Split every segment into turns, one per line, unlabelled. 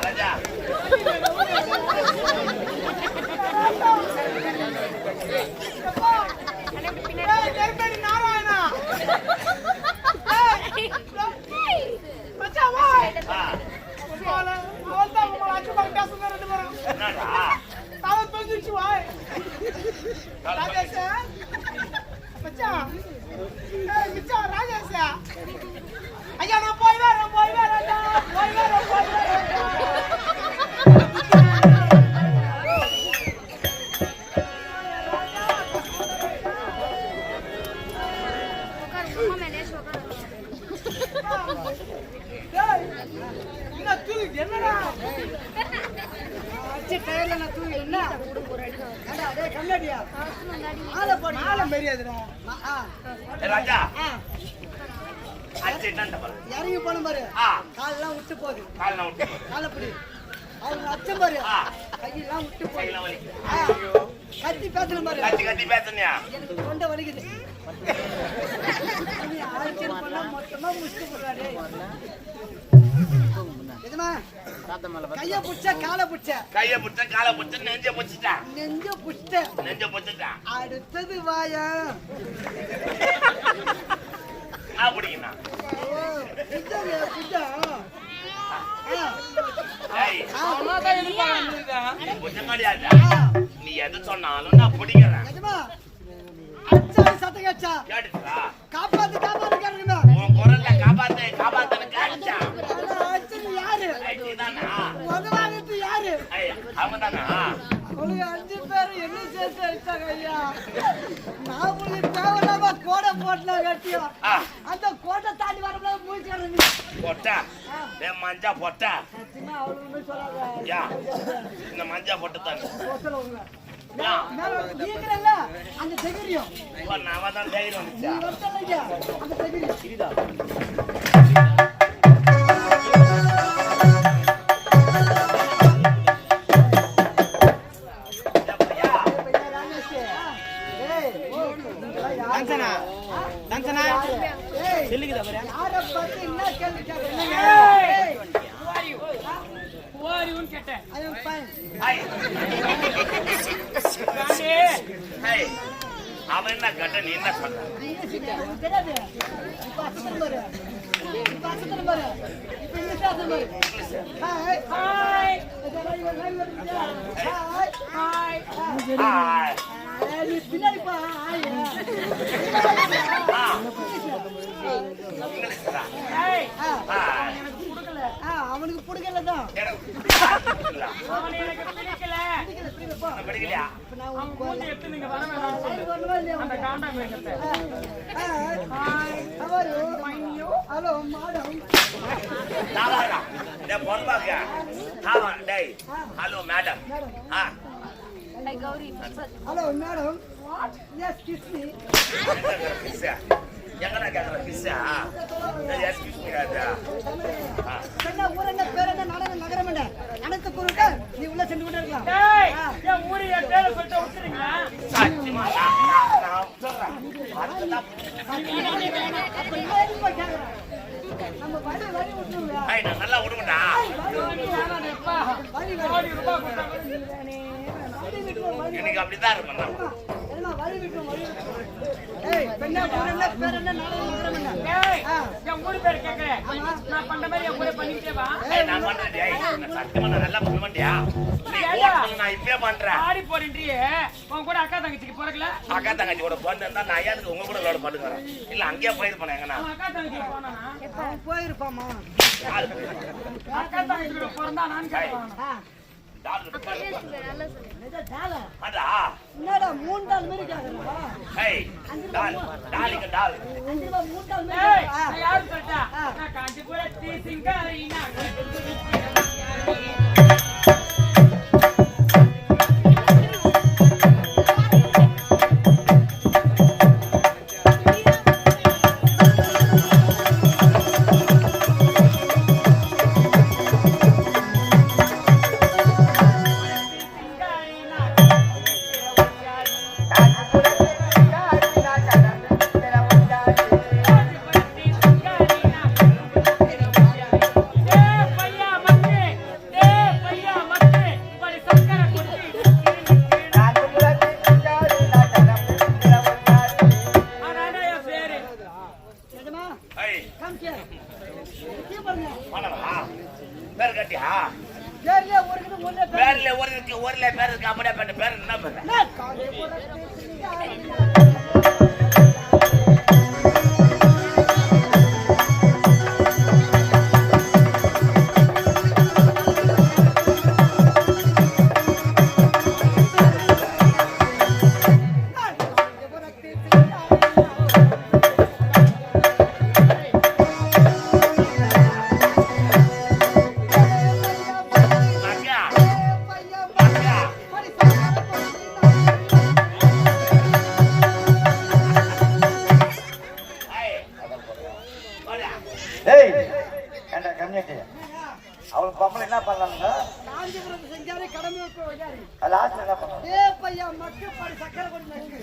ராஜா
ஐயா நான் போய் வரேன் என்னடா டயர்ல நான் தூங்கி என்ன கண்ணாடியா ஆளை போடு ஆளை மரியாதைடா
ராஜா
இறங்கி போன பாரு காலெல்லாம் விட்டு போகுது காலப்படி அவங்க அச்சம் பாரு கையெல்லாம் விட்டு போகுது கத்தி பேசணும் பாரு
கத்தி பேசுனியா
எனக்கு தொண்டை வலிக்குது மொத்தமா முடிச்சு போடுறாரு கைய புடிச்ச காலை புடிச்ச நெஞ்ச புடிச்சிட்டா அடுத்தது வாயா
அப்படிங்கண்ணா நீ எது சொன்னாலும் நான் பிடிக்கிறேன்
சத்தம் கேட்டா காப்பாத்து
உன் குரல்ல காப்பாத்துன்னு கேட்டா
யாரு யாரு
அவங்க தானா
5 பேரு என்ன சேர்த்து அடிச்சாங்க ஐயா நான் உங்களுக்கு தேவையில்லாம கோடை போட்டா கட்டியும் அந்த கோட்டை தாண்டி வரப்போ மூச்சு
போட்டா மஞ்சா போட்டா
அவளுமே சொல்லாத
இந்த மஞ்சா போட்டு தாங்க
அந்த தைரியம்
நாம தான் தைரியம்
அந்த தைரியம்
அவன் என்ன கட்ட நீ என்ன சொல்ற
அவனுக்கு பிடிக்கலதான் hello madam
hello madam
hello madam yes kiss me
எங்கடா கேக்குற கிஸ்ஸா எஸ் கிஸ் மீ ராஜா
என்ன ஊர் என்ன பேர் என்ன நாடகம் நகரம் என்ன அனைத்து பொருட்க நீ உள்ள சென்று விட்டு இருக்கலாம்
ஏன் ஊரு என் பேரை சொல்லிட்டு விட்டுறீங்களா
சத்தியமா நான் சொல்றேன்
நம்ம வழி விட்டுருங்க
நான் நல்லா விடுவேன்டா எனக்கு அப்படிதான் இருக்கும்
என் ஊரு பேர் கேக்குறேன் நான் பண்ற மாதிரி என் ஊரே பண்ணிக்கிட்டே வா
நான் பண்றேன் சத்தியமா நான் நல்லா பண்ணுவேன்டியா நான் இப்பவே பண்றேன்
ஆடி போறேன்றியே உன் கூட அக்கா தங்கச்சிக்கு போறக்கல
அக்கா தங்கச்சி கூட போனா நான் ஐயாருக்கு உங்க கூட லோடு பண்ணுறேன் இல்ல அங்கேயே போயிருப்பேன் எங்கண்ணா
அக்கா தங்கச்சி போனா
போயிருப்பாமா
அக்கா தங்கச்சி கூட பிறந்தா நான் கேட்கலாம்
என்னடா 3 டால் மாதிரி கேக்குறா
டாலிங்க டால்
3 டால்
மாதிரி யாரு சொல்றா நான் காஞ்சிபுர தீசிங்காரினா
இதே பேர் இருக்கு அப்படியே பண்ண பேர் என்ன பேர்
அவளுக்கு பொம்பளை என்ன பண்ணலாங்க
காஞ்சிபுரம் செஞ்சாரு கடமை
லாஸ்ட் என்ன பண்ணலாம்
பையா மக்கள் பாடி சக்கரை கொண்டு நடுங்க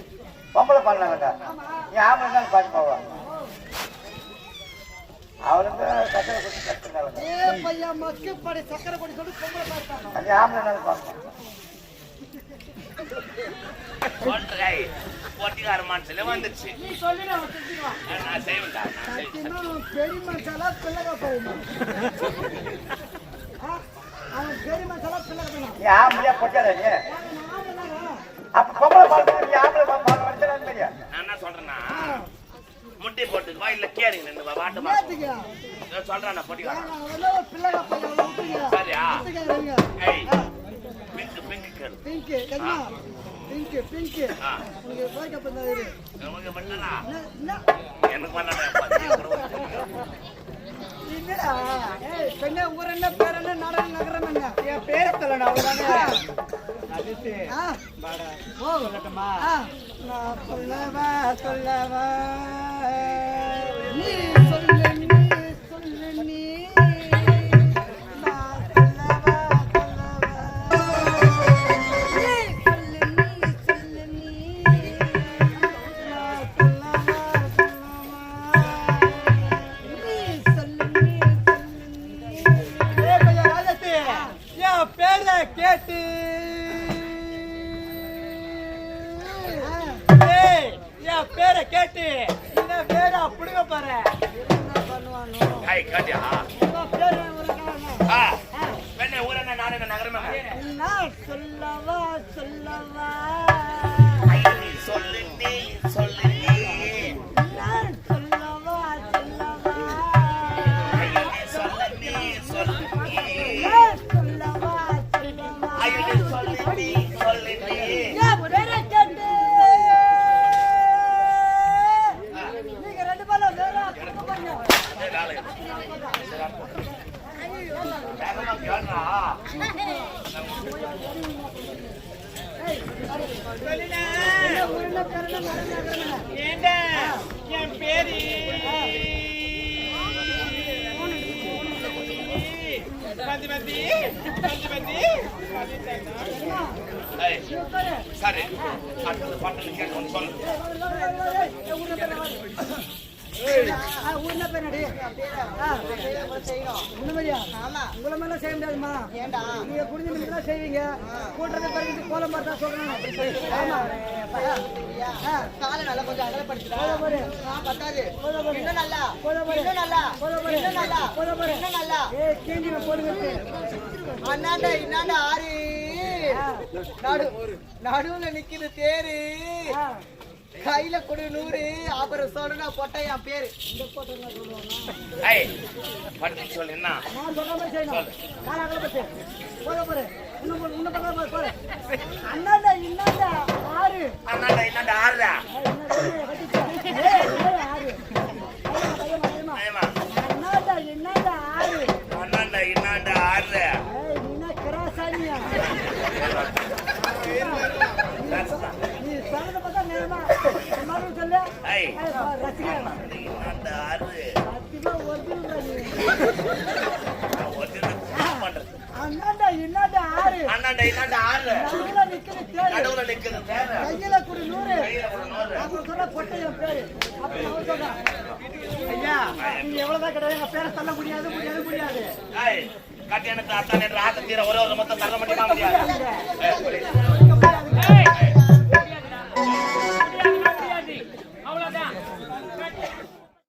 பொம்பளை பண்ணலாங்கடா நீ ஆம்பளை தான் பாட்டு போவா அவளுக்கு சக்கரை கொண்டு கட்டுங்க
பையா மக்கள் பாடி சக்கரை கொண்டு சொல்லி பொம்பளை பாடுறாங்க
அது ஆம்பளை தான் பார்க்கணும்
போட்டிக்கார மனசுல வந்துச்சு
நீ சொல்லி நான் செஞ்சுக்குவான்.
நான் செய்வேன்டா
பெரிய மனுஷாலா பிள்ளைங்க போயிடணும் அவன் பெரிய மனுஷாலா பிள்ளைங்க போயிடணும்
நீ ஆம்பளையா பொட்டாத நீ அப்ப பொம்பளை பாட்டு நீ ஆம்பளை பாட்டு வச்சா இல்லையா
நான் என்ன சொல்றேன்னா முட்டி போட்டுக்குவா இல்ல கேளுங்க நின்று வாட்டு சொல்றேன் நான் போட்டிக்கார
பிள்ளைங்க போயிடணும்
சரியா பிங்க் பிங்க் கேளு
பிங்க் என்ன பிங்க் பிங்க் உங்களுக்கு போய்க்க பண்ணாரு
உங்களுக்கு பண்ணனா
என்ன
எனக்கு பண்ணனா
என்னடா ஏய் பெண்ணே ஊர் என்ன பேர் என்ன நாடகம் நகரம் என்ன
என் பேரை சொல்லணும் அவ்வளவுதானே. அதுக்கு
வாடா
ஓ சொல்லட்டுமா?
நான் சொல்லவா சொல்லவா நீ சொல்லு நீ சொல்லு நீ நான் சொல்லவா சொல்லவா நீ சொல்லு நீ
என் பேரை கேட்டு என் பேரை கேட்டு இந்த பேரை அப்படிங்க பாரு
என்ன பண்ணுவானோ
ஹை காட்டியா
பேர் ஒரு
பெண்ணே ஊர் என்ன நாடு என்ன நகரமா
நான் சொல்லவா சொல்லவா
சொல்லு நீ சொல்லு நீ
நான் சொல்லவா சொல்லவா
சொல்லு நீ சொல்லு நீ
நான் சொல்லவா சொல்லவா
ஐயோ சொல்லு நீ சொல்லு நீ
ஏன் வேற கேட்டு நீங்க ரெண்டு பேரும் வேற பாருங்க ஊர்ல பிறந்த நடந்தாங்க
ஏண்டா என் பேரு பந்தி பந்தி பந்தி பந்தி
சரி அடுத்தது பாட்டு கேட்க ஒன்று சொல்லு
ஊர்ல பேரடி உங்களை மேல செய்ய முடியாதுமா நீங்க குடிஞ்சு செய்வீங்க கூட்டுறது பிறகு கோலம் பார்த்தா சொல்லணும்
காலை நல்லா கொஞ்சம் அகலப்படுத்திடா பத்தாது இன்னும் நல்லா இன்னும் நல்லா அண்ணாண்ட இன்னாண்ட ஆறு நடுவுல நிக்குது தேரு கையில கொடு 100 அப்புறம் சொல்றா போட்ட என் பேரு
ஏய் பாட்டு சொல்லு என்ன
நான் சொல்ற மாதிரி செய்யணும் காலை அகலப்பட்டு போற இன்னும் போற அண்ணாண்ட இன்னாண்ட ஆறு
அண்ணாடா என்னடா ஆறுடா அண்ணாடா என்னடா ஆறுடா ஏய் என்னடா ஆறு
அண்ணாண்டா என்னடா ஆறு
அண்ணாடா என்னடா ஆறு நடுவுல நிக்குது தேவை
கையில குடி 100
கையில ஒரு 100
அப்புறம் சொல்ல பொட்டை என் பேரு அப்படி அவர் சொல்றான் ஐயா நீ எவ்வளவுதான் கிடையாது எங்க பேரை சொல்ல முடியாது
ஏய் கட்டியானத்தை அத்தானே ஆத்த தீர ஒரு மொத்தம் தள்ள முடியுமா முடியாது